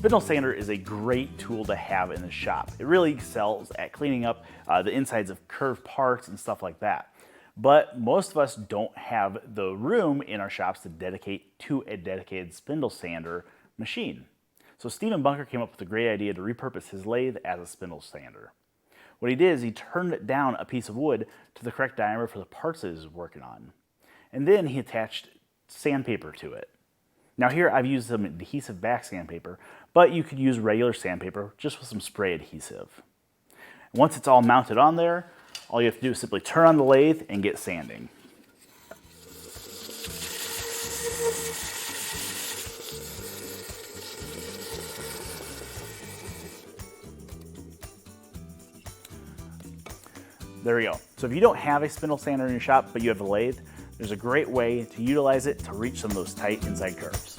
spindle sander is a great tool to have in the shop. It really excels at cleaning up the insides of curved parts and stuff like that. But most of us don't have the room in our shops to dedicate to a dedicated spindle sander machine. So Stephen Bunker came up with a great idea to repurpose his lathe as a spindle sander. What he did is he turned down a piece of wood to the correct diameter for the parts that he was working on. And then he attached sandpaper to it. Now here I've used some adhesive-backed sandpaper, but you could use regular sandpaper just with some spray adhesive. Once it's all mounted on there, all you have to do is simply turn on the lathe and get sanding. There we go. So if you don't have a spindle sander in your shop, but you have a lathe, there's a great way to utilize it to reach some of those tight inside curves.